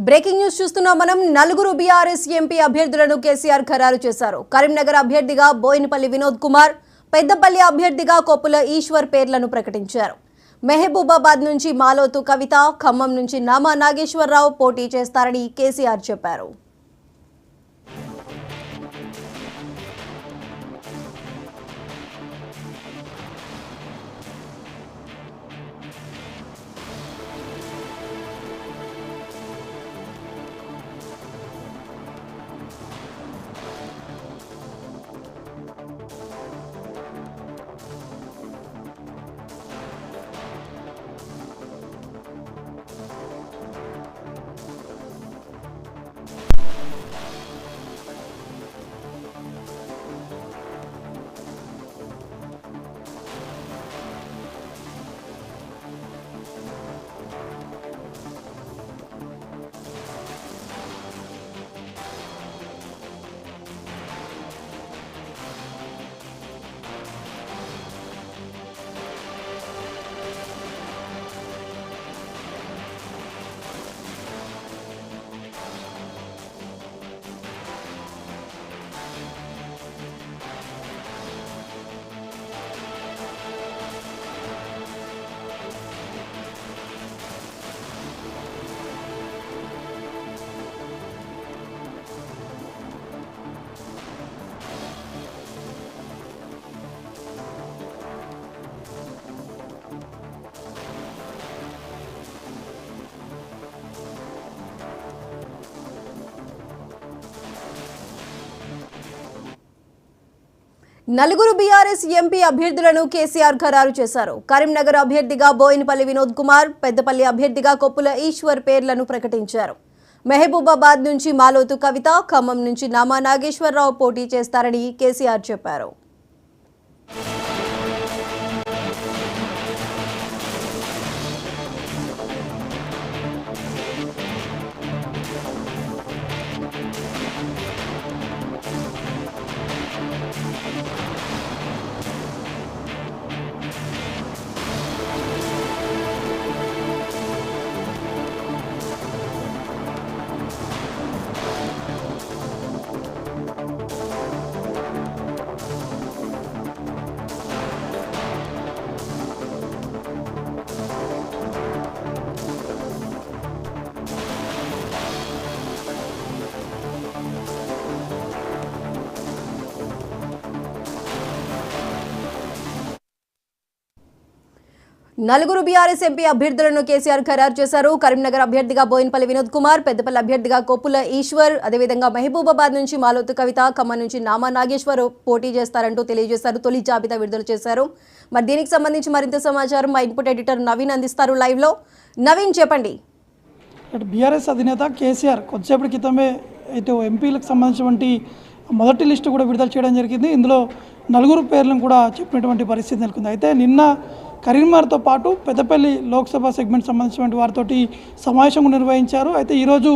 Breaking news చూస్తున్నాం మనం. నలుగురు బీఆర్ఎస్ ఎంపీ అభ్యర్థులను కేసీఆర్ ఖరారు చేశారు. కరీంనగర్ అభ్యర్థిగా బోయినపల్లి వినోద్ కుమార్, పెద్దపల్లి అభ్యర్థిగా కొప్పుల ఈశ్వర్ పేర్లను ప్రకటించారు. మహబూబాబాద్ నుంచి మాలోతు కవిత, ఖమ్మం నుంచి నామా నాగేశ్వరరావు పోటీ చేస్తారని కేసీఆర్ చెప్పారు. నలుగురు బీఆర్ఎస్ ఎంపీ అభ్యర్థులను కేసీఆర్ ఖరారు చేశారు. కరీంనగర్ అభ్యర్థిగా బోయినపల్లి వినోద్ కుమార్, పెద్దపల్లి అభ్యర్థిగా కొప్పుల ఈశ్వర్ పేర్లను ప్రకటించారు. మహబూబాబాద్ నుంచి మాలోతు కవిత, ఖమ్మం నుంచి నామా నాగేశ్వరరావు పోటీ చేస్తారని కేసీఆర్ చెప్పారు. నలుగురు బీఆర్ఎస్ ఎంపీ అభ్యర్థులను కేసీఆర్ ఖరారు చేశారు. కరీంనగర్ అభ్యర్థిగా బోయినపల్లి వినోద్ కుమార్, పెద్దపల్లి అభ్యర్థిగా కొప్పుల ఈశ్వర్, అదేవిధంగా మహబూబాబాద్ నుంచి మాలోతు కవిత, ఖమ్మం నుంచి నామా నాగేశ్వర్ పోటీ చేస్తారంటూ తెలియజేశారు. తొలి జాబితా విడుదల చేశారు. మరి దీనికి సంబంధించి మరింత సమాచారం మా ఇన్పుట్ ఎడిటర్ నవీన్ అందిస్తారు లైవ్ లో. నవీన్, చెప్పండి. బీఆర్ఎస్ అధినేత కేసీఆర్ కొద్దిసేపటి క్రితమే ఇటు ఎంపీలకు సంబంధించినటువంటి మొదటి లిస్టు కూడా విడుదల చేయడం జరిగింది. ఇందులో నలుగురు పేర్లను కూడా చెప్పినటువంటి పరిస్థితి నెలకొంది. అయితే నిన్న కరీంనగర్తో పాటు పెద్దపల్లి లోక్సభ సెగ్మెంట్ సంబంధించినటువంటి వారితోటి సమావేశం నిర్వహించారు. అయితే ఈరోజు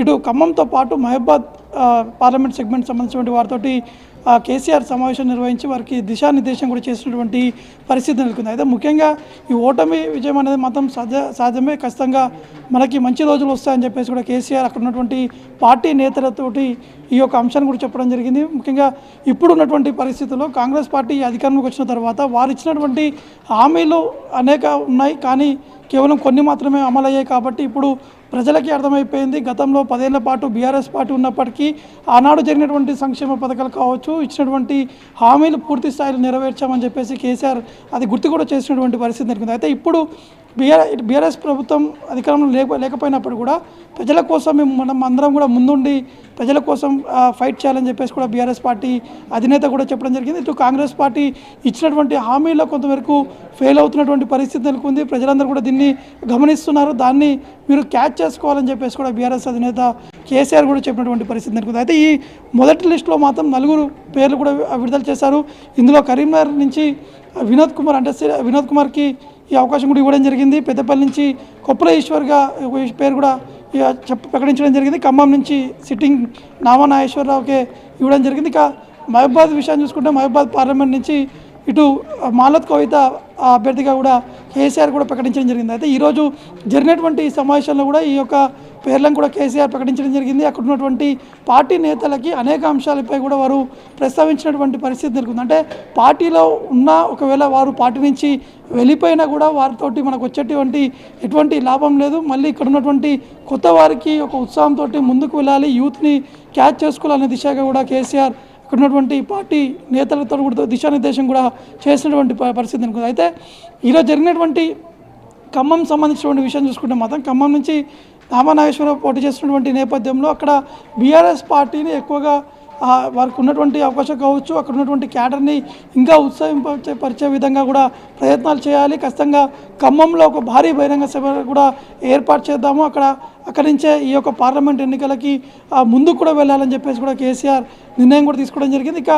ఇటు ఖమ్మంతో పాటు మహబూబాద్ పార్లమెంట్ సెగ్మెంట్ సంబంధించినటువంటి వారితోటి కేసీఆర్ సమావేశం నిర్వహించి వారికి దిశానిర్దేశం కూడా చేసినటువంటి పరిస్థితి నెలకొంది. అయితే ముఖ్యంగా ఈ ఓటమి విజయం అనేది మాత్రం సాధ్యమే, ఖచ్చితంగా మనకి మంచి రోజులు వస్తాయని చెప్పేసి కూడా కేసీఆర్ అక్కడ ఉన్నటువంటి పార్టీ నేతలతోటి ఈ యొక్క అంశాన్ని కూడా చెప్పడం జరిగింది. ముఖ్యంగా ఇప్పుడు ఉన్నటువంటి పరిస్థితుల్లో కాంగ్రెస్ పార్టీ అధికారంలోకి వచ్చిన తర్వాత వారు ఇచ్చినటువంటి హామీలు అనేక ఉన్నాయి, కానీ కేవలం కొన్ని మాత్రమే అమలయ్యాయి. కాబట్టి ఇప్పుడు ప్రజలకి అర్థమైపోయింది, గతంలో 10 ఏళ్ల పాటు బీఆర్ఎస్ పార్టీ ఉన్నప్పటికీ ఆనాడు జరిగినటువంటి సంక్షేమ పథకాలు కావచ్చు, ఇచ్చినటువంటి హామీలు పూర్తి స్థాయిలో నెరవేర్చామని చెప్పేసి కేసీఆర్ అది గుర్తు కూడా చేసినటువంటి పరిస్థితి నెలకొంది. అయితే ఇప్పుడు బీఆర్ఎస్ ప్రభుత్వం అధికారంలో లేకపోయినప్పుడు కూడా ప్రజల కోసం మనం అందరం కూడా ముందుండి ప్రజల కోసం ఫైట్ చేయాలని చెప్పేసి కూడా బీఆర్ఎస్ పార్టీ అధినేత కూడా చెప్పడం జరిగింది. ఇటు కాంగ్రెస్ పార్టీ ఇచ్చినటువంటి హామీలో కొంతవరకు ఫెయిల్ అవుతున్నటువంటి పరిస్థితి నెలకొంది. ప్రజలందరూ కూడా దీన్ని గమనిస్తున్నారు, దాన్ని మీరు క్యాచ్ చేసుకోవాలని చెప్పేసి కూడా బీఆర్ఎస్ అధినేత కేసీఆర్ కూడా చెప్పినటువంటి పరిస్థితి నెలకొంది. అయితే ఈ మొదటి లిస్టులో మాత్రం నలుగురు పేర్లు కూడా విడుదల చేశారు. ఇందులో కరీంనగర్ నుంచి వినోద్ కుమార్, అంటే వినోద్ కుమార్కి ఈ అవకాశం కూడా ఇవ్వడం జరిగింది. పెద్దపల్లి నుంచి కొప్పుల ఈశ్వర్గా పేరు కూడా ప్రకటించడం జరిగింది. ఖమ్మం నుంచి సిట్టింగ్ నామా నాగేశ్వరరావుకే ఇవ్వడం జరిగింది. ఇక మహబూబాద్ విషయాన్ని చూసుకుంటే మహబూబాద్ పార్లమెంట్ నుంచి ఇటు మాలత్ కవిత అభ్యర్థిగా కూడా కేసీఆర్ కూడా ప్రకటించడం జరిగింది. అయితే ఈరోజు జరిగినటువంటి ఈ సమావేశంలో కూడా ఈ యొక్క పేర్లను కూడా కేసీఆర్ ప్రకటించడం జరిగింది. అక్కడ ఉన్నటువంటి పార్టీ నేతలకి అనేక అంశాలపై కూడా వారు ప్రస్తావించినటువంటి పరిస్థితి జరుగుతుంది. అంటే పార్టీలో ఉన్న ఒకవేళ వారు పార్టీ నుంచి వెళ్ళిపోయినా కూడా వారితోటి మనకు వచ్చేటువంటి ఎటువంటి లాభం లేదు. మళ్ళీ ఇక్కడ ఉన్నటువంటి కొత్త వారికి ఒక ఉత్సాహంతో ముందుకు వెళ్ళాలి, యూత్ని క్యాచ్ చేసుకోవాలనే దిశగా కూడా కేసీఆర్ ఇక్కడ ఉన్నటువంటి పార్టీ నేతలతో కూడా దిశానిర్దేశం కూడా చేసినటువంటి పరిస్థితి అనుకుంది. అయితే ఈరోజు జరిగినటువంటి ఖమ్మం సంబంధించినటువంటి విషయం చూసుకుంటే మాత్రం ఖమ్మం నుంచి నాగేశ్వరరావు పోటీ చేస్తున్నటువంటి నేపథ్యంలో అక్కడ బీఆర్ఎస్ పార్టీని ఎక్కువగా వారికి ఉన్నటువంటి అవకాశం కావచ్చు, అక్కడ ఉన్నటువంటి క్యాడర్ని ఇంకా ఉత్సాహింపరిచే విధంగా కూడా ప్రయత్నాలు చేయాలి. ఖచ్చితంగా ఖమ్మంలో ఒక భారీ బహిరంగ సభ కూడా ఏర్పాటు చేద్దాము, అక్కడి నుంచే ఈ యొక్క పార్లమెంట్ ఎన్నికలకి ముందుకు కూడా వెళ్ళాలని చెప్పేసి కూడా కేసీఆర్ నిర్ణయం కూడా తీసుకోవడం జరిగింది. ఇక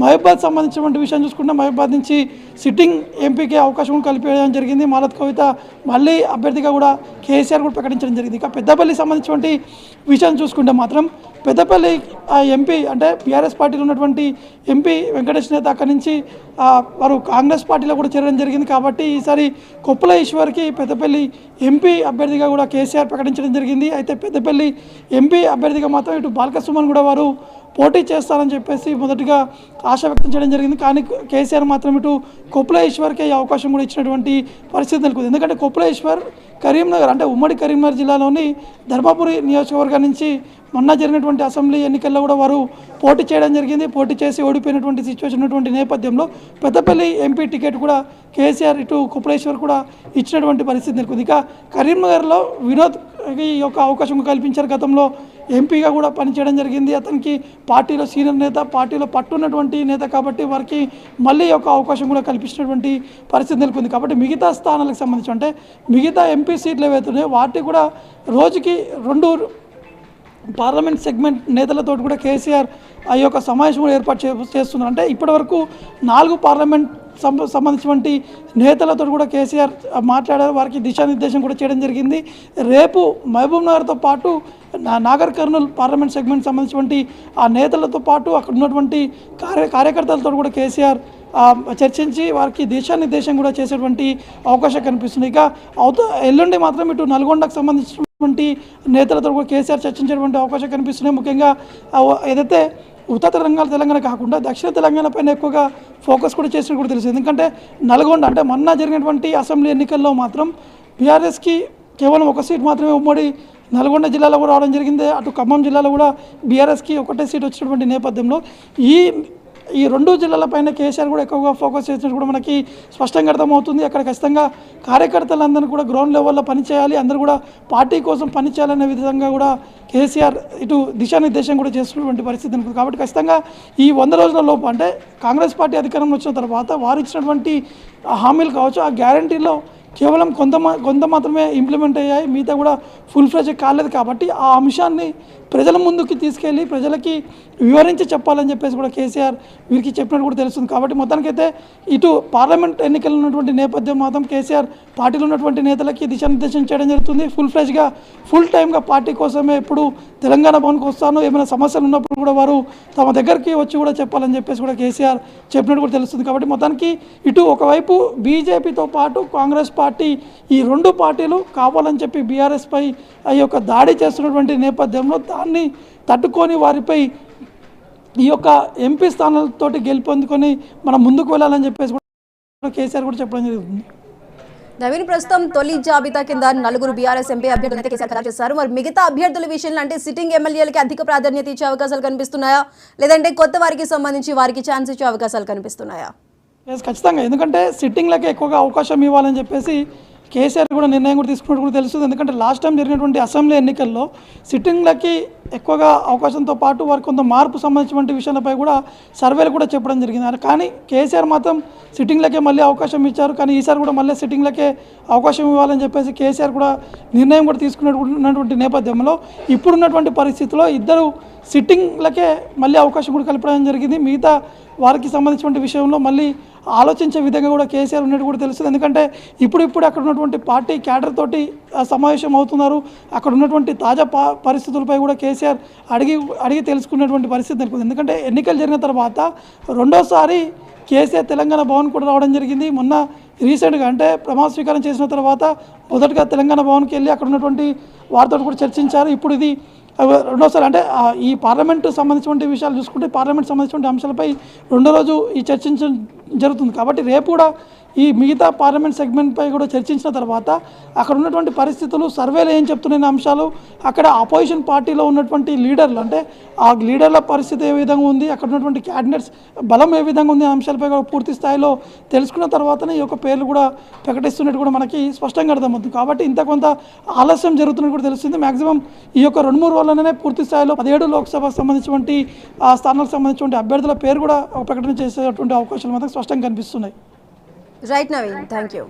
మహబూబాద్ సంబంధించినటువంటి విషయం చూసుకుంటే మహబూబాద్ నుంచి సిట్టింగ్ ఎంపీకి అవకాశం కల్పించడం జరిగింది. మాలత్ కవిత మళ్ళీ అభ్యర్థిగా కూడా కేసీఆర్ కూడా ప్రకటించడం జరిగింది. ఇక పెద్దపల్లి సంబంధించినటువంటి విషయం చూసుకుంటే మాత్రం పెద్దపల్లి ఎంపీ అంటే బీఆర్ఎస్ పార్టీలో ఉన్నటువంటి ఎంపీ వెంకటేష్ నేత అక్కడి నుంచి వారు కాంగ్రెస్ పార్టీలో కూడా చేరడం జరిగింది. కాబట్టి ఈసారి కొప్పుల ఈశ్వర్కి పెద్దపల్లి ఎంపీ అభ్యర్థిగా కూడా కేసీఆర్ ప్రకటించడం జరిగింది. అయితే పెద్దపల్లి ఎంపీ అభ్యర్థిగా మాత్రం ఇటు బాల్క సుమన్ కూడా వారు పోటీ చేస్తారని చెప్పేసి మొదటిగా ఆశ వ్యక్తం చేయడం జరిగింది. కానీ కేసీఆర్ మాత్రం ఇటు కొప్పుల ఈశ్వర్కే అవకాశం కూడా ఇచ్చినటువంటి పరిస్థితి నెలకొంది. ఎందుకంటే కొప్పుల ఈశ్వర్ కరీంనగర్ అంటే ఉమ్మడి కరీంనగర్ జిల్లాలోని ధర్మపురి నియోజకవర్గం నుంచి మొన్న జరిగినటువంటి అసెంబ్లీ ఎన్నికల్లో కూడా వారు పోటీ చేయడం జరిగింది. పోటీ చేసి ఓడిపోయినటువంటి సిచ్యువేషన్ ఉన్నటువంటి నేపథ్యంలో పెద్దపల్లి ఎంపీ టికెట్ కూడా కేసీఆర్ ఇటు కొప్పులేశ్వర్ కూడా ఇచ్చినటువంటి పరిస్థితి నెలకొంది. ఇక కరీంనగర్లో వినోద్ ఈ యొక్క అవకాశం కల్పించారు. గతంలో ఎంపీగా కూడా పనిచేయడం జరిగింది. అతనికి పార్టీలో సీనియర్ నేత, పార్టీలో పట్టున్నటువంటి నేత కాబట్టి వారికి మళ్ళీ ఒక అవకాశం కూడా కల్పించినటువంటి పరిస్థితి నెలకొంది. కాబట్టి మిగతా స్థానాలకు సంబంధించి అంటే మిగతా ఎంపీ సీట్లు ఏవైతున్నాయో వాటి కూడా రోజుకి 2 పార్లమెంట్ సెగ్మెంట్ నేతలతో కూడా కేసీఆర్ ఆ యొక్క సమావేశం కూడా ఏర్పాటు చేస్తున్నారు. అంటే ఇప్పటివరకు 4 పార్లమెంట్ సంబంధించినటువంటి నేతలతో కూడా కేసీఆర్ మాట్లాడారు, వారికి దిశానిర్దేశం కూడా చేయడం జరిగింది. రేపు మహబూబ్ నగర్తో పాటు నాగర్ కర్నూల్ పార్లమెంట్ సెగ్మెంట్ సంబంధించినటువంటి ఆ నేతలతో పాటు అక్కడ ఉన్నటువంటి కార్యకర్తలతో కూడా కేసీఆర్ చర్చించి వారికి దిశానిర్దేశం కూడా చేసేటువంటి అవకాశం కనిపిస్తుంది. ఇక ఎల్లుండి మాత్రం ఇటు నల్గొండకు సంబంధించినటువంటి నేతలతో కూడా కేసీఆర్ చర్చించేటువంటి అవకాశం కనిపిస్తున్నాయి. ముఖ్యంగా ఏదైతే ఉత్తర తెలంగాణ కాకుండా దక్షిణ తెలంగాణ పైన ఎక్కువగా ఫోకస్ కూడా చేసినట్టు కూడా తెలుసు. ఎందుకంటే నల్గొండ అంటే మొన్న జరిగినటువంటి అసెంబ్లీ ఎన్నికల్లో మాత్రం బీఆర్ఎస్కి కేవలం 1 సీట్ మాత్రమే ఉమ్మడి నల్గొండ జిల్లాలో కూడా రావడం జరిగింది. అటు ఖమ్మం జిల్లాలో కూడా బీఆర్ఎస్కి 1 సీట్ వచ్చినటువంటి నేపథ్యంలో ఈ 2 జిల్లాలపైన కేసీఆర్ కూడా ఎక్కువగా ఫోకస్ చేసినట్టు కూడా మనకి స్పష్టంగా అర్థమవుతుంది. అక్కడ ఖచ్చితంగా కార్యకర్తలందరూ కూడా గ్రౌండ్ లెవెల్లో పనిచేయాలి, అందరూ కూడా పార్టీ కోసం పనిచేయాలనే విధంగా కూడా కేసీఆర్ ఇటు దిశానిర్దేశం కూడా చేస్తున్నటువంటి పరిస్థితి ఉంటుంది. కాబట్టి ఖచ్చితంగా ఈ 100 రోజుల లోపు అంటే కాంగ్రెస్ పార్టీ అధికారంలో వచ్చిన తర్వాత వారు ఇచ్చినటువంటి హామీలు కావచ్చు, ఆ గ్యారంటీలో కేవలం కొంత మాత్రమే ఇంప్లిమెంట్ అయ్యాయి, మిగతా కూడా ఫుల్ ఫ్లెజ్ కాలేదు. కాబట్టి ఆ అంశాన్ని ప్రజల ముందుకు తీసుకెళ్ళి ప్రజలకి వివరించి చెప్పాలని చెప్పేసి కూడా కేసీఆర్ వీరికి చెప్పినట్టు కూడా తెలుస్తుంది. కాబట్టి మొత్తానికైతే ఇటు పార్లమెంట్ ఎన్నికలు ఉన్నటువంటి నేపథ్యం మాత్రం కేసీఆర్ పార్టీలో ఉన్నటువంటి నేతలకి దిశానిర్దేశం చేయడం జరుగుతుంది. ఫుల్ టైమ్గా పార్టీ కోసమే ఎప్పుడు తెలంగాణ భవన్కి వస్తాను, ఏమైనా సమస్యలు ఉన్నప్పుడు కూడా వారు తమ దగ్గరికి వచ్చి కూడా చెప్పాలని చెప్పేసి కూడా కేసీఆర్ చెప్పినట్టు కూడా తెలుస్తుంది. కాబట్టి మొత్తానికి ఇటు ఒకవైపు బీజేపీతో పాటు కాంగ్రెస్ పార్టీ ఈ 2 పార్టీలు కావాలని చెప్పి బీఆర్ఎస్పై ఆ యొక్క దాడి చేస్తున్నటువంటి నేపథ్యంలో దాన్ని తట్టుకొని వారిపై ఈ యొక్క ఎంపీ స్థానాలతోటి గెలుపొందుకొని మనం ముందుకు వెళ్ళాలని చెప్పేసి కూడా కేసీఆర్ కూడా చెప్పడం జరుగుతుంది. నవీన్, ప్రస్తుతం తొలి జాబితా కింద 4 బీఆర్ఎస్ ఎంపీ అభ్యర్థులు కేసీఆర్ ఖరారు చేశారు. మరి మిగతా అభ్యర్థుల విషయంలో అంటే సిట్టింగ్ ఎమ్మెల్యేలకి అధిక ప్రాధాన్యత ఇచ్చే అవకాశాలు కనిపిస్తున్నాయా, లేదంటే కొత్త వారికి సంబంధించి వారికి ఛాన్స్ ఇచ్చే అవకాశాలు కనిపిస్తున్నాయా? ఖచ్చితంగా, ఎందుకంటే సిట్టింగ్లకే ఎక్కువగా అవకాశం ఇవ్వాలని చెప్పేసి కేసీఆర్ కూడా నిర్ణయం కూడా తీసుకున్నట్టు కూడా తెలుస్తుంది. ఎందుకంటే లాస్ట్ టైం జరిగినటువంటి అసెంబ్లీ ఎన్నికల్లో సిట్టింగ్లకి ఎక్కువగా అవకాశంతో పాటు వారికి కొంత మార్పు సంబంధించినటువంటి విషయాలపై కూడా సర్వేలు కూడా చెప్పడం జరిగింది. కానీ కేసీఆర్ మాత్రం సిట్టింగ్లకే మళ్ళీ అవకాశం ఇచ్చారు. కానీ ఈసారి కూడా మళ్ళీ సిట్టింగ్లకే అవకాశం ఇవ్వాలని చెప్పేసి కేసీఆర్ కూడా నిర్ణయం కూడా తీసుకున్నటువంటి నేపథ్యంలో ఇప్పుడున్నటువంటి పరిస్థితుల్లో 2 సిట్టింగ్లకే మళ్ళీ అవకాశం కూడా కల్పడం జరిగింది. మిగతా వారికి సంబంధించిన విషయంలో మళ్ళీ ఆలోచించే విధంగా కూడా కేసీఆర్ ఉన్నట్టు కూడా తెలుస్తుంది. ఎందుకంటే ఇప్పుడు అక్కడ ఉన్నటువంటి పార్టీ క్యాడర్ తోటి సమావేశం అవుతున్నారు. అక్కడ ఉన్నటువంటి తాజా పరిస్థితులపై కూడా కేసీఆర్ అడిగి తెలుసుకున్నటువంటి పరిస్థితి నెలకొంది. ఎందుకంటే ఎన్నికలు జరిగిన తర్వాత రెండోసారి కేసీఆర్ తెలంగాణ భవన్ కూడా రావడం జరిగింది. మొన్న రీసెంట్గా అంటే ప్రమాణ స్వీకారం చేసిన తర్వాత మొదటగా తెలంగాణ భవన్కి వెళ్ళి అక్కడ ఉన్నటువంటి వారితో కూడా చర్చించారు. ఇప్పుడు ఇది రెండోసారి అంటే ఈ పార్లమెంటు సంబంధించిన విషయాలు చూసుకుంటే పార్లమెంట్ సంబంధించిన అంశాలపై రెండో రోజు ఈ చర్చించడం జరుగుతుంది. కాబట్టి రేపు కూడా ఈ మిగతా పార్లమెంట్ సెగ్మెంట్పై కూడా చర్చించిన తర్వాత అక్కడ ఉన్నటువంటి పరిస్థితులు సర్వేలు ఏం చెప్తున్న అంశాలు, అక్కడ అపోజిషన్ పార్టీలో ఉన్నటువంటి లీడర్లు అంటే ఆ లీడర్ల పరిస్థితి ఏ విధంగా ఉంది, అక్కడ ఉన్నటువంటి క్యాబినెట్స్ బలం ఏ విధంగా ఉంది అంశాలపై కూడా పూర్తి స్థాయిలో తెలుసుకున్న తర్వాతనే ఈ యొక్క పేర్లు కూడా ప్రకటిస్తున్నట్టు కూడా మనకి స్పష్టంగా అర్థమవుతుంది. కాబట్టి ఇంత కొంత ఆలస్యం జరుగుతున్నట్టు కూడా తెలుస్తుంది. మ్యాక్సిమం ఈ యొక్క 2-3 రోజుల్లోనే పూర్తి స్థాయిలో 17 లోక్సభకు సంబంధించినటువంటి ఆ స్థానాలకు సంబంధించిన అభ్యర్థుల పేరు కూడా ప్రకటన చేసేటువంటి అవకాశాలు మాత్రం స్పష్టంగా కనిపిస్తున్నాయి. Right Naveen, thank you.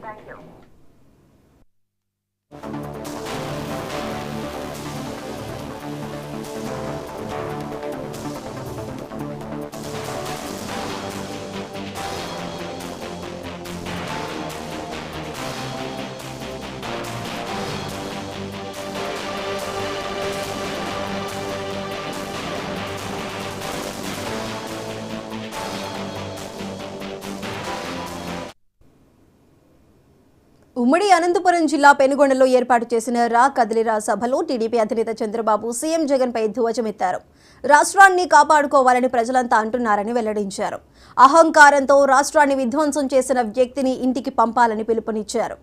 ఉమ్మడి అనంతపురం జిల్లా పెనుగొండలో ఏర్పాటు చేసిన రా కదిలిరా సభలో టీడీపీ అధినేత చంద్రబాబు సీఎం జగన్పై ధ్వజమెత్తారు. రాష్ట్రాన్ని కాపాడుకోవాలని ప్రజలంతా అంటున్నారని వెల్లడించారు. అహంకారంతో రాష్ట్రాన్ని విధ్వంసం చేసిన వ్యక్తిని ఇంటికి పంపాలని పిలుపునిచ్చారు.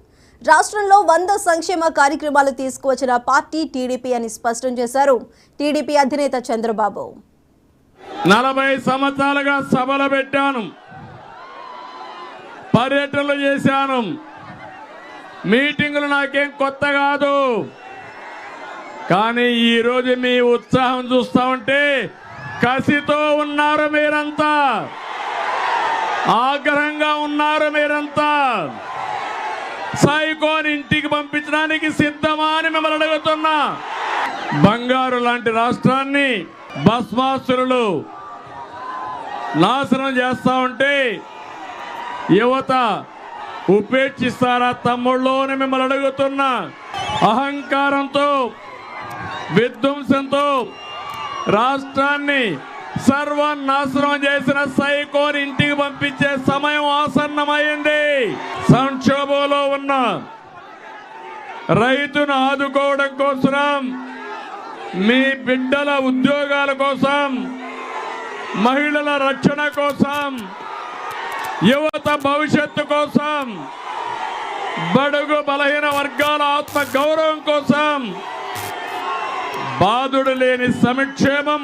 రాష్ట్రంలో 100 సంక్షేమ కార్యక్రమాలు తీసుకువచ్చిన పార్టీ టీడీపీ అని స్పష్టం చేశారు టీడీపీ అధినేత చంద్రబాబు. 40 సంవత్సరాలుగా సభలు పెట్టాను, పర్యటనలు చేశాను, మీటింగులు నాకేం కొత్త కాదు. కానీ ఈరోజు మీ ఉత్సాహం చూస్తా ఉంటే కసితో ఉన్నారు మీరంతా, ఆగ్రహంగా ఉన్నారు మీరంతా. సైకోని ఇంటికి పంపించడానికి సిద్ధమా అని మిమ్మల్ని అడుగుతున్నా. బంగారు లాంటి రాష్ట్రాన్ని భస్మాసురులు నాశనం చేస్తా ఉంటే యువత ఉపేక్షిస్తారా తమ్ముళ్ళు అని మిమ్మల్ని అడుగుతున్నా. అహంకారంతో విధ్వంసంతో రాష్ట్రాన్ని సర్వనాశనం చేసిన సైకోని ఇంటికి పంపించే సమయం ఆసన్నమైంది. సంక్షోభంలో ఉన్న రైతును ఆదుకోవడం కోసం, మీ బిడ్డల ఉద్యోగాల కోసం, మహిళల రక్షణ కోసం, యువత భవిష్యత్తు కోసం, బడుగు బలహీన వర్గాల ఆత్మ గౌరవం కోసం, బాధుడు లేని సంక్షేమం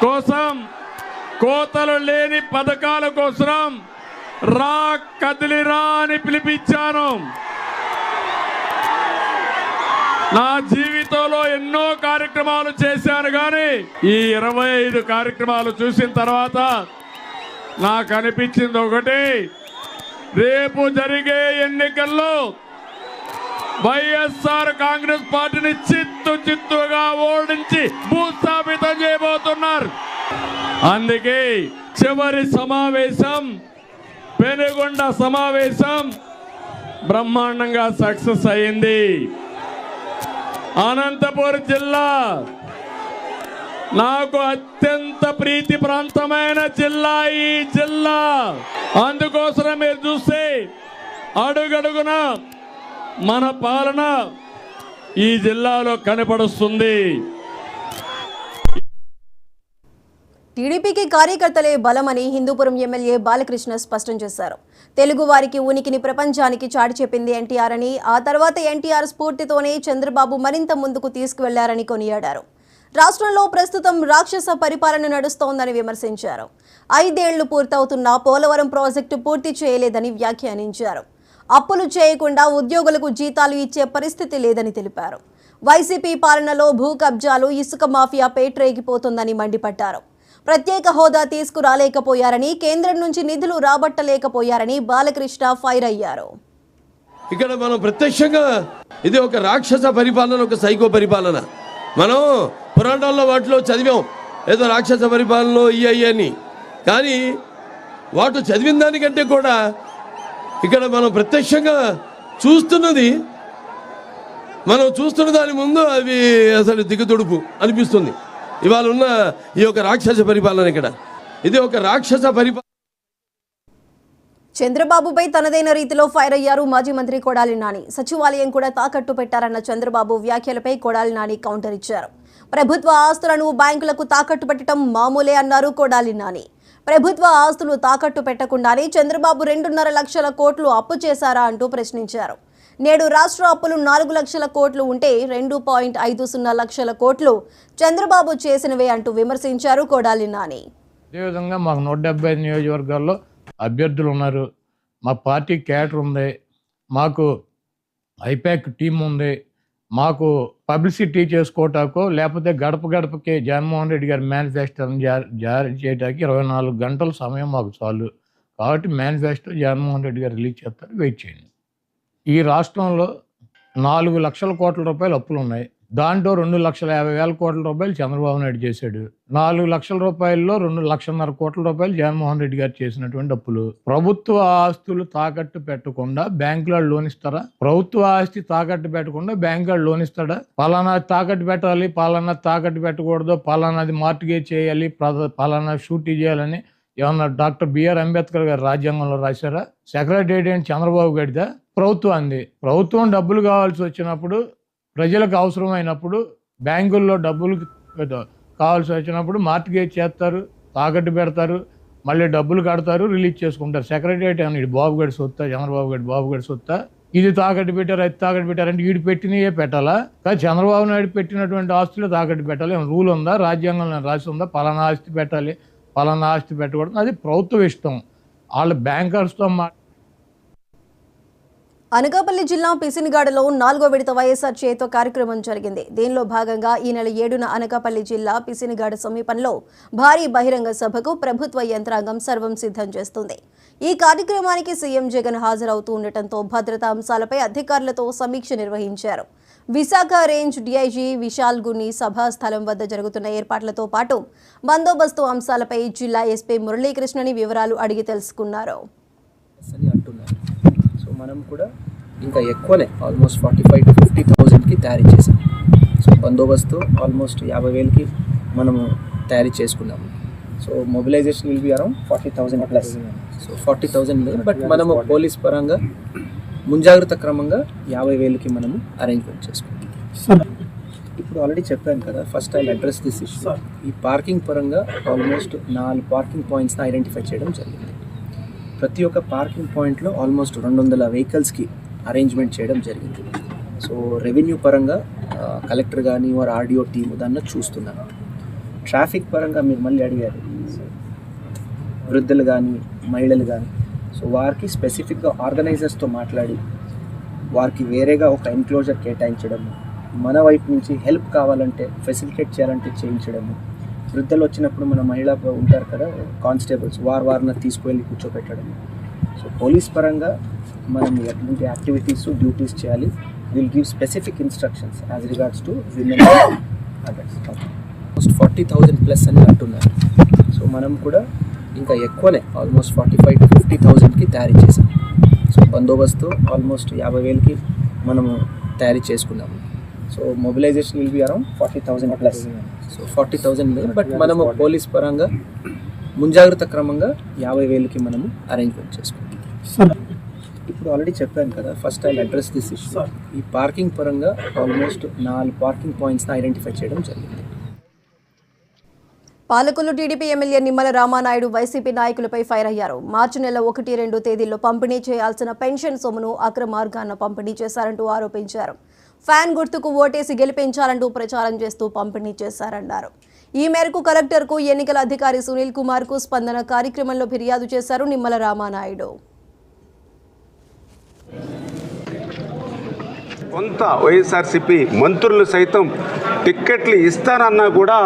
కోసం, కోతలు లేని పథకాల కోసం రా కదిలిరా అని పిలిపించాను. నా జీవితంలో ఎన్నో కార్యక్రమాలు చేశాను, కానీ ఈ 25 కార్యక్రమాలు చూసిన తర్వాత నాకు అనిపించింది ఒకటి, రేపు జరిగే ఎన్నికల్లో వైఎస్ఆర్ కాంగ్రెస్ పార్టీని చిత్తుగా ఓడించి భూస్థాపితం చేయబోతున్నారు. అందుకే చివరి సమావేశం, పెనుగొండ సమావేశం బ్రహ్మాండంగా సక్సెస్ అయింది. అనంతపురం జిల్లా నాకు అత్యంత ప్రీతి ప్రాంతమైన జిల్లా ఈ జిల్లా. అందుకోసం మీరు చూస్తే అడుగడుగున మన పాలన ఈ జిల్లాలో కనపడుస్తుంది. టీడీపీకి కార్యకర్తలే బలమని హిందూపురం ఎమ్మెల్యే బాలకృష్ణ స్పష్టం చేశారు. తెలుగు వారికి ఉనికిని ప్రపంచానికి చాటి చెప్పింది ఎన్టీఆర్ అని, ఆ తర్వాత ఎన్టీఆర్ స్ఫూర్తితోనే చంద్రబాబు మరింత ముందుకు తీసుకువెళ్లారని కొనియాడారు. రాష్ట్రంలో ప్రస్తుతం రాక్షస పరిపాలన నడుస్తోందని విమర్శించారు. 5 ఏళ్లు పూర్తవుతున్నా పోలవరం ప్రాజెక్టు పూర్తి చేయలేదని వ్యాఖ్యానించారు. అప్పులు చేయకుండా ఉద్యోగులకు జీతాలు ఇచ్చే పరిస్థితి లేదని తెలిపారు. వైసీపీ పాలనలో భూ కబ్జాలు, ఇసుక మాఫియా పేట్రేగిపోతుందని మండిపడ్డారు. ప్రత్యేక హోదా తీసుకురాలేకపోయారని, కేంద్రం నుంచి నిధులు రాబట్టలేకపోయారని బాలకృష్ణ ఫైర్ అయ్యారు. ఇక్కడ మనం ప్రత్యక్షంగా ఇది ఒక రాక్షస పరిపాలన, ఒక సైకో పరిపాలన. మనం పురాణాల్లో వాటిలో చదివాం ఏదో రాక్షస పరిపాలనలో అని. కానీ వాటి చదివిన దానికంటే కూడా ఇక్కడ మనం ప్రత్యక్షంగా చూస్తున్నది, మనం చూస్తున్న దాని ముందు అవి అసలు దిగుతుడుపు అనిపిస్తుంది. ఇవాళ ఉన్న ఈ యొక్క రాక్షస పరిపాలన, ఇక్కడ ఇది ఒక రాక్షస పరిపాలన. చంద్రబాబుపై తనదైన రీతిలో ఫైర్ అయ్యారు మాజీ మంత్రి కొడాలి నాని. సచివాలయం కూడా తాకట్టు పెట్టారన్న చంద్రబాబు వ్యాఖ్యలపై కొడాలి నాని కౌంటర్ ఇచ్చారు. ప్రభుత్వ ఆస్తులను బ్యాంకులకు తాకట్టు పెట్టడం మామూలే అన్నారు కొడాలి నాని. ప్రభుత్వ ఆస్తులు తాకట్టు పెట్టకుండానే చంద్రబాబు 2.5 లక్షల కోట్లు అప్పు చేశారా అంటూ ప్రశ్నించారు. నేడు రాష్ట్ర అప్పులు 4 లక్షల కోట్లు ఉంటే 2.50 లక్షల కోట్లు చంద్రబాబు చేసినవే అంటూ విమర్శించారు కొడాలి నాని. అదేవిధంగా మాకు 175 నియోజకవర్గాల్లో అభ్యర్థులు ఉన్నారు, మా పార్టీ క్యాడర్ ఉంది, మాకు ఐపాక్ టీం ఉంది, మాకు పబ్లిసిటీ చేసుకోవటాకో లేకపోతే గడప గడపకి జగన్మోహన్ రెడ్డి గారి మేనిఫెస్టోని జారీ చేయడానికి 24 గంటల సమయం మాకు చాలు. కాబట్టి మేనిఫెస్టో జగన్మోహన్ రెడ్డి గారు రిలీజ్ చేస్తారు, వెయిట్ చేయండి. ఈ రాష్ట్రంలో 4 లక్షల కోట్ల రూపాయలు అప్పులు ఉన్నాయి. దాంట్లో 2,50,000 కోట్ల రూపాయలు చంద్రబాబు నాయుడు చేశాడు. 4 లక్షల రూపాయల్లో 2,50,000 కోట్ల రూపాయలు జగన్మోహన్ రెడ్డి గారు చేసినటువంటి అప్పులు. ప్రభుత్వ ఆస్తులు తాకట్టు పెట్టకుండా బ్యాంకులో లోన్ ఇస్తారా? ప్రభుత్వ ఆస్తి తాకట్టు పెట్టకుండా బ్యాంకులో లోన్ ఇస్తాడా? పలానా తాకట్టు పెట్టాలి, పలానా తాకట్టు పెట్టకూడదు, పలానాది మార్టిగేజ్ చేయాలి, పలానా షూటీ చేయాలని ఏమన్నా డాక్టర్ బిఆర్ అంబేద్కర్ గారు రాజ్యాంగంలో రాశారా? సెక్రటేరియట్ ఏంటి చంద్రబాబు గారిదా? ప్రభుత్వం అంది. ప్రభుత్వం డబ్బులు కావాల్సి వచ్చినప్పుడు, ప్రజలకు అవసరమైనప్పుడు, బ్యాంకుల్లో డబ్బులు కావాల్సి వచ్చినప్పుడు మార్టిగేజ్ చేస్తారు, తాకట్టు పెడతారు, మళ్ళీ డబ్బులు కడతారు, రిలీజ్ చేసుకుంటారు. సెక్రటేరియట్ అని ఇది బాబు గడి సొత్తా, చంద్రబాబు గడి సొత్తా? ఇది తాకట్టు పెట్టారు, అది తాకట్టు పెట్టారంటే వీడు పెట్టినయే పెట్టాలా? కానీ చంద్రబాబు నాయుడు పెట్టినటువంటి ఆస్తులు తాకట్టు పెట్టాలి రూల్ ఉందా? రాజ్యాంగంలో రాసి ఉందా? పలానా ఆస్తి పెట్టాలి, పలానా ఆస్తి పెట్టకూడదు? అది ప్రభుత్వ ఇష్టం. వాళ్ళు బ్యాంకర్స్తో అనకాపల్లి జిల్లా పిసినిగాడలో 4వ విడత వైఎస్ఆర్ చేతో కార్యక్రమం జరిగింది. దీనిలో భాగంగా ఈ నెల 7న అనకాపల్లి జిల్లా పిసినిగాడ సమీపంలో భారీ బహిరంగ సభకు ప్రభుత్వ యంత్రాంగం సర్వం సిద్ధం చేస్తుంది. ఈ కార్యక్రమానికి సీఎం జగన్ హాజరవుతూ ఉండటంతో భద్రతా అంశాలపై అధికారులతో సమీక్ష నిర్వహించారు. విశాఖ రేంజ్ డీఐజీ విశాల్ గుని సభా స్థలం వద్ద జరుగుతున్న ఏర్పాట్లతో పాటు బందోబస్తు అంశాలపై జిల్లా ఎస్పీ మురళీకృష్ణని వివరాలు అడిగి తెలుసుకున్నారు. మనం కూడా ఇంకా ఎక్కువనే ఆల్మోస్ట్ 45,000 to 50,000కి తయారీ చేసాం. సో బందోబస్తు ఆల్మోస్ట్ 50,000కి మనము తయారీ చేసుకున్నాము. So mobilisation will be around 40,000 plus. So 40,000 but మనము పోలీస్ పరంగా ముంజాగ్రత్త క్రమంగా 50,000కి మనము అరేంజ్మెంట్ చేసుకున్నాం. ఇప్పుడు ఆల్రెడీ చెప్పాను కదా, first I address this issue. ఈ పార్కింగ్ పరంగా ఆల్మోస్ట్ 4 పార్కింగ్ పాయింట్స్ని ఐడెంటిఫై చేయడం జరిగింది. ప్రతి ఒక్క పార్కింగ్ పాయింట్లో ఆల్మోస్ట్ 200 వెహికల్స్కి అరేంజ్మెంట్ చేయడం జరిగింది. సో రెవెన్యూ పరంగా కలెక్టర్ కానీ వారు ఆర్డీఓ టీము దాన్ని చూస్తున్నాను. ట్రాఫిక్ పరంగా మీరు మళ్ళీ అడిగారు, వృద్ధులు కానీ మహిళలు కానీ, సో వారికి స్పెసిఫిక్గా ఆర్గనైజర్స్తో మాట్లాడి వారికి వేరేగా ఒక ఎన్క్లోజర్ కేటాయించడము, మన వైపు నుంచి హెల్ప్ కావాలంటే ఫెసిలిటేట్ చేయాలంటే చేయించడము, వృద్ధులు వచ్చినప్పుడు మన మహిళ ఉంటారు కదా కానిస్టేబుల్స్, వారిని తీసుకువెళ్ళి కూర్చోపెట్టడం. సో పోలీస్ పరంగా మనం ఎటువంటి యాక్టివిటీస్ డ్యూటీస్ చేయాలి, will give specific instructions as regards to women others. Almost 40,000 plus అని అంటున్నారు. సో మనం కూడా ఇంకా ఎక్కువనే ఆల్మోస్ట్ 45,000 to 50,000కి తయారీ చేసాం. సో బందోబస్తు ఆల్మోస్ట్ 50,000కి మనము తయారీ చేసుకున్నాము. So mobilisation will be around 40,000 plus. So 40,000 but మనము పోలీస్ పరంగా ముంజాగ్రత్త క్రమంగా 50,000కి మనము అరేంజ్మెంట్ చేసుకుంటాం. ఇప్పుడు ఆల్రెడీ చెప్పాను కదా, first I address this issue. ఈ పార్కింగ్ పరంగా ఆల్మోస్ట్ 4 పార్కింగ్ పాయింట్స్ని ఐడెంటిఫై చేయడం జరిగింది. Palakollu TDP MLA Nimmala Ramanaidu YCP నాయకులపై ఫైర్ అయ్యారు. మార్చి నెల 1, 2 తేదీల్లో పంపిణీ చేయాల్సిన పెన్షన్ సొమ్మును అక్రమార్గాన పంపిణీ చేశారంటూ ఆరోపించారు. ఫ్యాన్ గుర్తుకు ఓటేసి గెలిపించాలంటూ ప్రచారం చేస్తూ పంపిణీ చేశారన్నారు. ఈ మేరకు కలెక్టర్కు ఎన్నికల అధికారి సునీల్ కుమార్కు స్పందన కార్యక్రమంలో ఫిర్యాదు చేశారు నిమ్మల రామానాయుడు. కొంత వైఎస్ఆర్సీపీ మంత్రులు సైతం టిక్కెట్లు ఇస్తారన్నా కూడా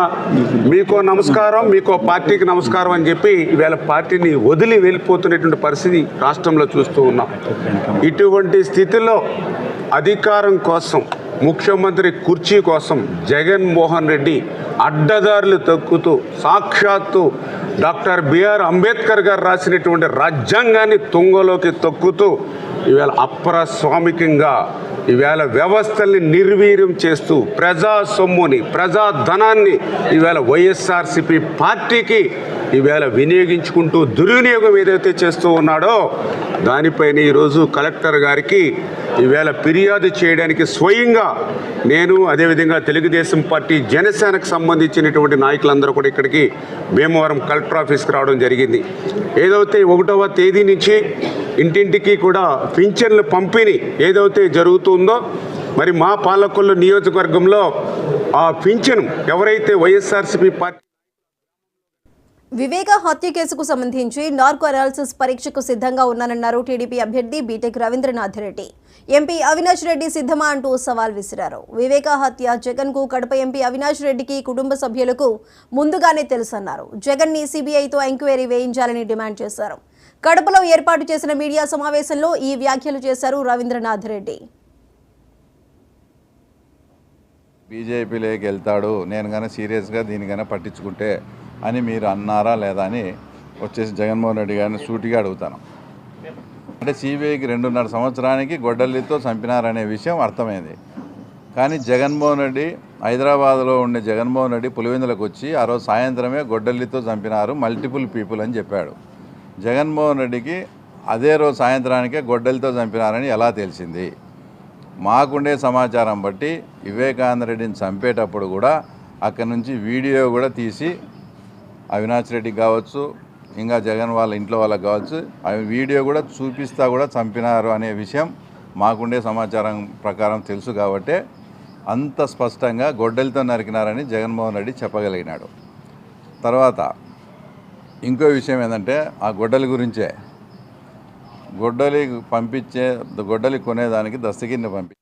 మీకో నమస్కారం, మీకో పార్టీకి నమస్కారం అని చెప్పి ఈవేళ పార్టీని వదిలి వెళ్ళిపోతున్నటువంటి పరిస్థితి రాష్ట్రంలో చూస్తూ ఉన్నాం. ఇటువంటి స్థితిలో అధికారం కోసం ముఖ్యమంత్రి కుర్చీ కోసం జగన్మోహన్ రెడ్డి అడ్డదారులు తొక్కుతూ సాక్షాత్తు డాక్టర్ బిఆర్ అంబేద్కర్ గారు రాసినటువంటి రాజ్యాంగాన్ని తుంగలోకి తొక్కుతూ ఈవేళ అప్రస్వామికంగా ఈవేళ వ్యవస్థల్ని నిర్వీర్యం చేస్తూ ప్రజా సొమ్ముని ప్రజాధనాన్ని ఈవేళ వైఎస్ఆర్సీపీ పార్టీకి ఈవేళ వినియోగించుకుంటూ దుర్వినియోగం ఏదైతే చేస్తూ ఉన్నాడో దానిపైన ఈరోజు కలెక్టర్ గారికి ఈవేళ ఫిర్యాదు చేయడానికి స్వయంగా నేను అదేవిధంగా తెలుగుదేశం పార్టీ జనసేనకు సంబంధించినటువంటి నాయకులందరూ కూడా ఇక్కడికి భీమవరం కలెక్టర్ ఆఫీస్కి రావడం జరిగింది. ఏదైతే 1వ తేదీ నుంచి ఇంటింటికి కూడా పింఛన్లు పంపిణీ ఏదైతే జరుగుతుందో మరి మా పాలకొల్లు నియోజకవర్గంలో ఆ పింఛను ఎవరైతే వైఎస్ఆర్సీపీ పార్టీ వివేక హత్య కేసుకు సంబంధించి నార్కో అనాలిసిస్ పరీక్షకు సిద్ధంగా ఉన్నానన్నారు టీడీపీ అభ్యర్థి బీటెక్ రవీంద్రనాథ్ రెడ్డి. ఎంపీ అవినాష్ రెడ్డి సిద్ధమా అంటూ సవాల్ విసిరారు. వివేక హత్య జగన్ కు కడప ఎంపీ అవినాష్ రెడ్డికి కుటుంబ సభ్యులకు ముందుగానే తెలుసన్నారు. జగన్ ని సిబిఐతో ఎంక్వైరీ వేయించాలని డిమాండ్ చేశారు. కడపలో ఏర్పాటు చేసిన మీడియా సమావేశంలో ఈ వ్యాఖ్యలు చేశారు రవీంద్రనాథ్ రెడ్డి. బీజేపీలోకి వెళ్తాడు, నేను కానీ సీరియస్గా దీనికైనా పట్టించుకుంటే అని మీరు అన్నారా లేదా అని వచ్చేసి జగన్మోహన్ రెడ్డి గారిని సూటిగా అడుగుతాను. అంటే సిబిఐకి 2.5 సంవత్సరానికి గొడ్డలితో చంపినారనే విషయం అర్థమైంది. కానీ జగన్మోహన్ రెడ్డి హైదరాబాద్లో ఉండే జగన్మోహన్ రెడ్డి పులివెందులకు వచ్చి ఆ రోజు సాయంత్రమే గొడ్డలితో చంపినారు మల్టిపుల్ పీపుల్ అని చెప్పాడు. జగన్మోహన్ రెడ్డికి అదే రోజు సాయంత్రానికే గొడ్డలితో చంపినారని ఎలా తెలిసింది? మాకుండే సమాచారం బట్టి వివేకానంద రెడ్డిని చంపేటప్పుడు కూడా అక్కడి నుంచి వీడియో కూడా తీసి అవినాష్ రెడ్డికి కావచ్చు ఇంకా జగన్ వాళ్ళ ఇంట్లో వాళ్ళకి కావచ్చు అవి వీడియో కూడా చూపిస్తా కూడా చంపినారు అనే విషయం మాకుండే సమాచారం ప్రకారం తెలుసు. కాబట్టి అంత స్పష్టంగా గొడ్డలితో నరికినారని జగన్మోహన్ రెడ్డి చెప్పగలిగినాడు. తర్వాత ఇంకో విషయం ఏంటంటే ఆ గొడ్డలి గురించే, గొడ్డలి కొనేదానికి దస్తగిరిని పంపి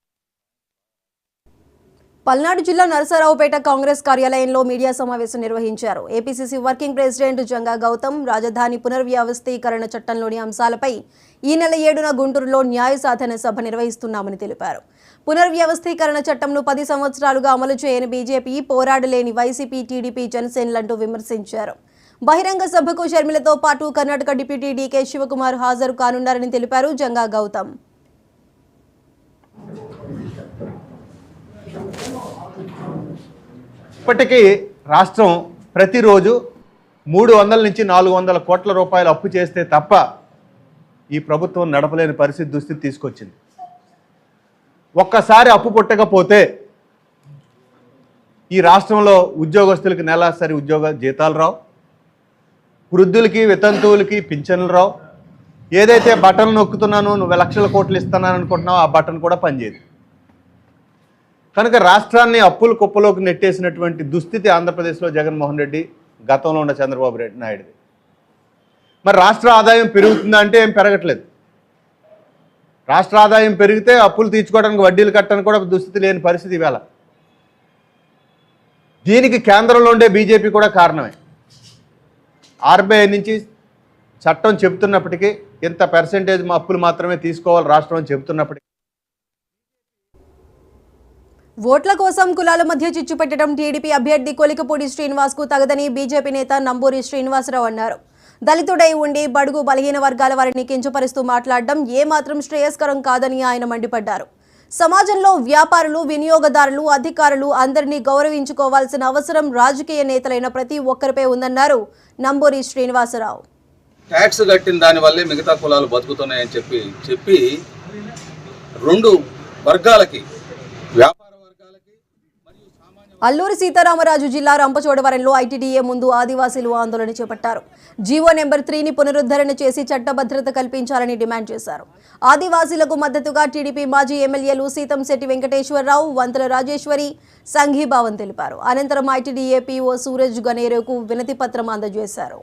పల్నాడు జిల్లా నరసరావుపేట కాంగ్రెస్ కార్యాలయంలో మీడియా సమావేశం నిర్వహించారు. APCC working president Janga Gautam రాజధాని పునర్వ్యవస్థీకరణ చట్టంలోని అంశాలపై ఈ నెల 7న గుంటూరులో న్యాయ సాధన సభ నిర్వహిస్తున్నామని తెలిపారు. పునర్వ్యవస్థీకరణ చట్టంను 10 సంవత్సరాలుగా అమలు చేయని బీజేపీ, పోరాడలేని వైసీపీ, టీడీపీ, జనసేనలంటూ విమర్శించారు. బహిరంగ సభకు షర్మిలతో పాటు కర్ణాటక డిప్యూటీ డీకే శివకుమార్ హాజరు కానున్నారని తెలిపారు జంగా గౌతమ్. ఇప్పటికీ రాష్ట్రం ప్రతిరోజు 300 నుంచి 400 కోట్ల రూపాయలు అప్పు చేస్తే తప్ప ఈ ప్రభుత్వం నడపలేని దుస్థితి తీసుకొచ్చింది. ఒక్కసారి అప్పు పుట్టకపోతే ఈ రాష్ట్రంలో ఉద్యోగస్తులకి నెలసరి జీతాలు రావు, వృద్ధులకి వితంతువులకి పింఛన్లు రావు, ఏదైతే బటన్ నొక్కుతున్నానో నువ్వు లక్షల కోట్లు ఇస్తున్నాను అనుకుంటున్నావు ఆ బటన్ కూడా పనిచేయదు. కనుక రాష్ట్రాన్ని అప్పుల కుప్పలోకి నెట్టేసినటువంటి దుస్థితి ఆంధ్రప్రదేశ్లో జగన్మోహన్ రెడ్డి, గతంలో ఉన్న చంద్రబాబు నాయుడుది. మరి రాష్ట్ర ఆదాయం పెరుగుతుందా అంటే ఏం పెరగట్లేదు. రాష్ట్ర ఆదాయం పెరిగితే అప్పులు తీర్చుకోవడానికి వడ్డీలు కట్టడానికి కూడా దుస్థితి లేని పరిస్థితి ఇవాళ. దీనికి కేంద్రంలో ఉండే బీజేపీ కూడా కారణమే. ఆర్బీఐ నుంచి చట్టం చెబుతున్నప్పటికీ ఇంత పర్సెంటేజ్ అప్పులు మాత్రమే తీసుకోవాలి రాష్ట్రం అని చెబుతున్నప్పటికీ ఓట్ల కోసం కులాల మధ్య చిచ్చు పెట్టడం టీడీపీ అభ్యర్థి కొలికపూడి శ్రీనివాస్కు తగదని బీజేపీ నేత నంబూరి శ్రీనివాసరావు అన్నారు. దళితుడై ఉండి బడుగు బలహీన వర్గాల వారిని కించపరుస్తూ మాట్లాడడం ఏమాత్రం శ్రేయస్కరం కాదని ఆయన మండిపడ్డారు. సమాజంలో వ్యాపారులు, వినియోగదారులు, అధికారులు అందరినీ గౌరవించుకోవాల్సిన అవసరం రాజకీయ నేతలైన ప్రతి ఒక్కరిపై ఉందన్నారు నంబూరి శ్రీనివాసరావు. ట్యాక్స్ కట్టిన దానివల్లే మిగతా కులాలు బతుకుతున్నాయని చెప్పి 2 వర్గాలకి అల్లూరి సీతారామరాజు జిల్లా రంపచోడవరంలో ఐటీడీఏ ముందు ఆదివాసీలు ఆందోళన చేపట్టారు. జీవో నెంబర్ 3ని పునరుద్ధరణ చేసి చట్టభద్రత కల్పించాలని డిమాండ్ చేశారు. ఆదివాసీలకు మద్దతుగా టీడీపీ మాజీ ఎమ్మెల్యేలు సీతంశెట్టి వెంకటేశ్వరరావు, వంతల రాజేశ్వరి సంఘీభావం తెలిపారు. అనంతరం ఐటీడీఏ పీఓ సూరజ్ గనేరుకు వినతి పత్రం అందజేశారు.